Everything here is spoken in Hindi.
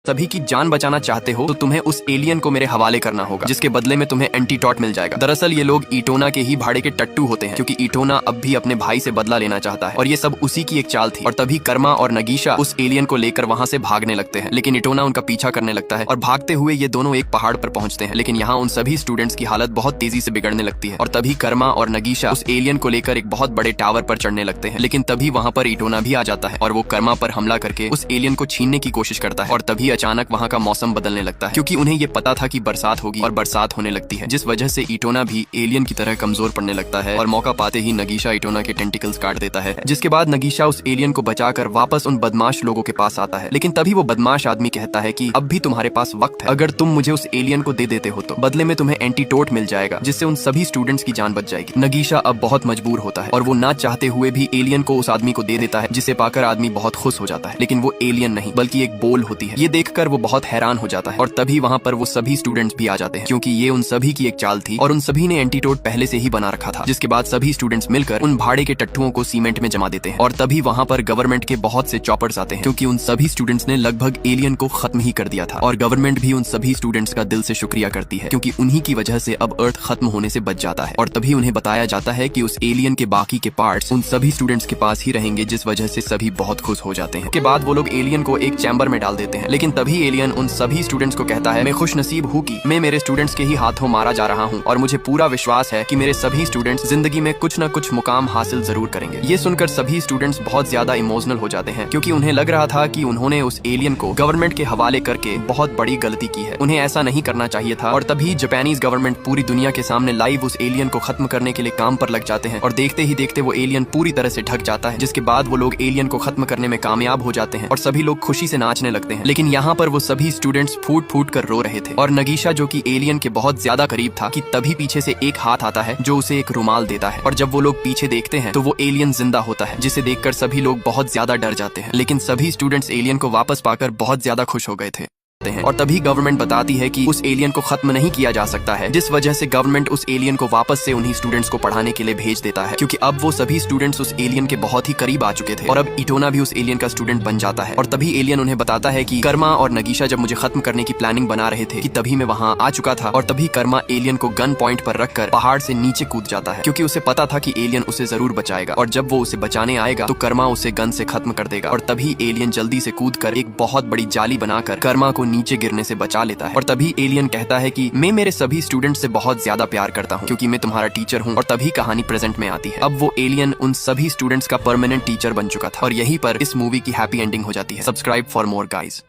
सभी की जान बचाना चाहते हो तो तुम्हें उस एलियन को मेरे हवाले करना होगा, जिसके बदले में तुम्हें एंटीटॉट मिल जाएगा। दरअसल ये लोग इटोना के ही भाड़े के टट्टू होते हैं, क्योंकि इटोना अब भी अपने भाई से बदला लेना चाहता है और ये सब उसी की एक चाल थी। और तभी कर्मा और नगीशा उस एलियन को लेकर वहां से भागने लगते हैं, लेकिन इटोना उनका पीछा करने लगता है और भागते हुए ये दोनों एक पहाड़ पर पहुंचते हैं। लेकिन यहाँ उन सभी स्टूडेंट्स की हालत बहुत तेजी से बिगड़ने लगती है और तभी कर्मा और नगीशा उस एलियन को लेकर एक बहुत बड़े टावर पर चढ़ने लगते हैं। लेकिन तभी वहां पर इटोना भी आ जाता है और वो कर्मा पर हमला करके उस एलियन को छीनने की कोशिश करता है। और तभी अचानक वहां का मौसम बदलने लगता है, क्योंकि उन्हें ये पता था कि बरसात होगी और बरसात होने लगती है, जिस वजह से इटोना भी एलियन की तरह कमजोर पड़ने लगता है। और मौका पाते ही नगीशा इटोना के टेंटिकल्स काट देता है, जिसके बाद नगीशा उस एलियन को बचाकर वापस उन बदमाश लोगों के पास आता है। लेकिन तभी वो बदमाश आदमी कहता है कि अब भी तुम्हारे पास वक्त है, अगर तुम मुझे उस एलियन को दे देते हो तो बदले में तुम्हें एंटीटोट मिल जाएगा, जिससे उन सभी स्टूडेंट्स की जान बच जाएगी। नगीशा अब बहुत मजबूर होता है और वो ना चाहते हुए भी एलियन को उस आदमी को दे देता है, जिसे पाकर आदमी बहुत खुश हो जाता है। लेकिन वो एलियन नहीं बल्कि एक बोल होती है। ये देखकर वो बहुत हैरान हो जाता है और तभी वहाँ पर वो सभी स्टूडेंट्स भी आ जाते हैं, क्योंकि ये उन सभी की एक चाल थी और उन सभी ने एंटीटोट पहले से ही बना रखा था। जिसके बाद सभी स्टूडेंट्स मिलकर उन भाड़े के टट्टुओं को सीमेंट में जमा देते हैं और तभी वहाँ पर गवर्नमेंट के बहुत से चॉपर्स आते हैं, क्योंकि उन सभी स्टूडेंट्स ने लगभग एलियन को खत्म ही कर दिया था। और गवर्नमेंट भी उन सभी स्टूडेंट्स का दिल से शुक्रिया करती है, क्योंकि उन्हीं की वजह से अब अर्थ खत्म होने से बच जाता है। और तभी उन्हें बताया जाता है कि उस एलियन के बाकी के पार्ट्स उन सभी स्टूडेंट्स के पास ही रहेंगे, जिस वजह से सभी बहुत खुश हो जाते हैं। उसके बाद वो लोग एलियन को एक चैम्बर में डाल देते हैं। लेकिन तभी एलियन उन सभी स्टूडेंट्स को कहता है, मैं खुश नसीब हूँ कि मैं मेरे स्टूडेंट्स के ही हाथों मारा जा रहा हूँ और मुझे पूरा विश्वास है कि मेरे सभी स्टूडेंट्स जिंदगी में कुछ न कुछ मुकाम हासिल जरूर करेंगे। ये सुनकर सभी स्टूडेंट्स बहुत ज्यादा इमोशनल हो जाते हैं, क्योंकि उन्हें लग रहा था कि उन्होंने उस एलियन को गवर्नमेंट के हवाले करके बहुत बड़ी गलती की है। उन्हें ऐसा नहीं करना चाहिए था। और तभी जापानीज गवर्नमेंट पूरी दुनिया के सामने लाइव उस एलियन को खत्म करने के लिए काम पर लग जाते हैं और देखते ही देखते वो एलियन पूरी तरह से ढक जाता है, जिसके बाद वो लोग एलियन को खत्म करने में कामयाब हो जाते हैं और सभी लोग खुशी से नाचने लगते हैं। लेकिन यहाँ पर वो सभी स्टूडेंट्स फूट फूट कर रो रहे थे और नगीशा, जो कि एलियन के बहुत ज्यादा करीब था, कि तभी पीछे से एक हाथ आता है जो उसे एक रुमाल देता है। और जब वो लोग पीछे देखते हैं तो वो एलियन जिंदा होता है, जिसे देखकर सभी लोग बहुत ज्यादा डर जाते हैं। लेकिन सभी स्टूडेंट्स एलियन को वापस पाकर बहुत ज्यादा खुश हो गए थे। और तभी गवर्नमेंट बताती है कि उस एलियन को खत्म नहीं किया जा सकता है, जिस वजह से गवर्नमेंट उस एलियन को वापस से उन्हीं स्टूडेंट्स को पढ़ाने के लिए भेज देता है, क्योंकि अब वो सभी स्टूडेंट्स उस एलियन के बहुत ही करीब आ चुके थे और अब इटोना भी उस एलियन का स्टूडेंट बन जाता है। और तभी एलियन उन्हें बताता है कि कर्मा और नगीशा जब मुझे खत्म करने की प्लानिंग बना रहे थे कि तभी मैं वहाँ आ चुका था। और तभी कर्मा एलियन को गन पॉइंट पर रखकर पहाड़ से नीचे कूद जाता है, क्योंकि उसे पता था कि एलियन उसे जरूर बचाएगा और जब वो उसे बचाने आएगा तो कर्मा उसे गन से खत्म कर देगा। और तभी एलियन जल्दी से कूदकर एक बहुत बड़ी जाली बनाकर कर्मा को नीचे गिरने से बचा लेता है। और तभी एलियन कहता है कि मैं मेरे सभी स्टूडेंट्स से बहुत ज्यादा प्यार करता हूँ, क्योंकि मैं तुम्हारा टीचर हूँ। और तभी कहानी प्रेजेंट में आती है। अब वो एलियन उन सभी स्टूडेंट्स का परमानेंट टीचर बन चुका था और यहीं पर इस मूवी की हैप्पी एंडिंग हो जाती है। Subscribe for more guys.